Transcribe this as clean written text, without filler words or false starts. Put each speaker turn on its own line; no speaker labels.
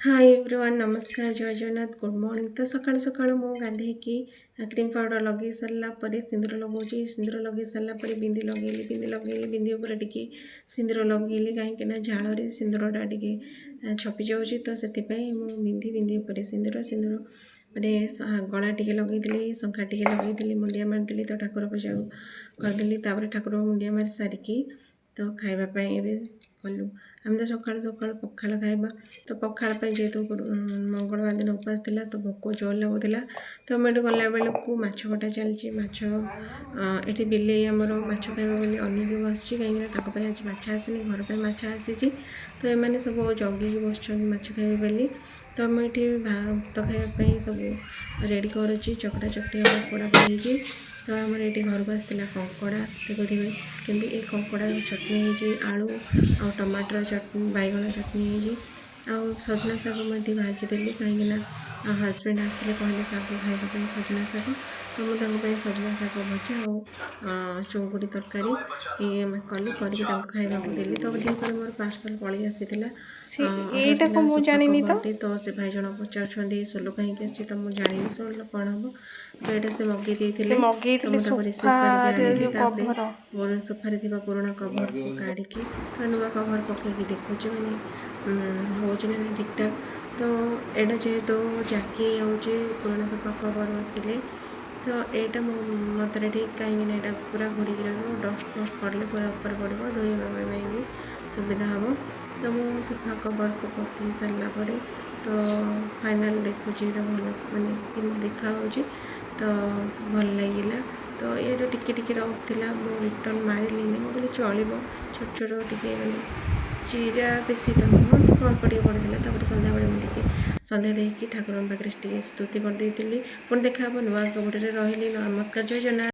Hi everyone नमस्कार जय Jagannath good morning. तो सकाळू सकाळू मु गाधेकी क्रीम पाउडर लगे सारा पर सिंदूर लगाऊँगी। सिंदूर लगे सारा बिंदी लगेली बिंदी उपर टिके सिंदूर लगेली कहीं झाड़ सिंदूरटा टे छपी जाऊँगी। तो से बिंदी उपर सिंदूर गला टे लगे शंखा टे लगे मुंडिया मारिदेली। तो ठाकुर पूजा करदेली ठाकुर मुंडिया मारी सारिकी तो खावाई कलु आम तो सकाल सकाल पखाड़ खाइबा। तो पखाड़ जेहेतु मंगलवार दिन उपास थिला तो भोक जोर लगुला। तो मुझे गला बेलू माछ कटा चलती माछ ये बिले आमर माछ खाइबा बोली अनेक बस कहीं आज माछ आसनी घर पर माछ आसी। तो ये सब जगिकी बस माछ खाइबे बोली। तो मुझे भात खाइबा सब रेडी करुच्ची चकटा चकटी पोड़ा पड़ी। तो आमर ये घर को आसाला कंकड़ा देखुए केमती ये कंकड़ा चटनी होती आलू आ टमाटर चटनी बैगन चटनी आउ सजना शाग मुझे भाजीदेली कहीं हजबैंड आसते कहले शाग खाइबा सजना शाग। तो मुझे सजना शाग भजा और चौंकुड़ी तरकारी ये कली करके खाइबा देली। तो दिन मोर पार्सल पलि आसी तो से भाई जन पचार सोलो कहीं आसी तो मुझे जानी सोलो कौन हम। तो ये से मगे सोफारे थी पुराणा कभर को काढ़ी तो नुआ कभर पकईकि देखुचे मैंने हो ठीक ठाक। तो यहाँ जेहेतु जाकी हो पुराणा सोफा कभर बसिले तो यहाँ मत ठीक कहीं पूरा घोड़ी डस्ट फस्ट पड़े पूरा ऊपर पड़ो धोଇବା भी सुविधा हम। तो मु सोफा कभर को पकई सारापर तो फाइनाल देखुची भल मानने कमी देखा तो भल लगे। तो ये टिके टिके रहा मुझे रिटर्न मारिली मुझे चलो छोट छोट टे मैंने चिरा बेसी तो नुह अल्प टे पड़ता। सन्ध्या बेले मुझे सन्ध्या देकी ठाकुर पाखे स्तुति करदे पुणी देखा नुआ भिडियो रही। नमस्कार जय जगन्नाथ।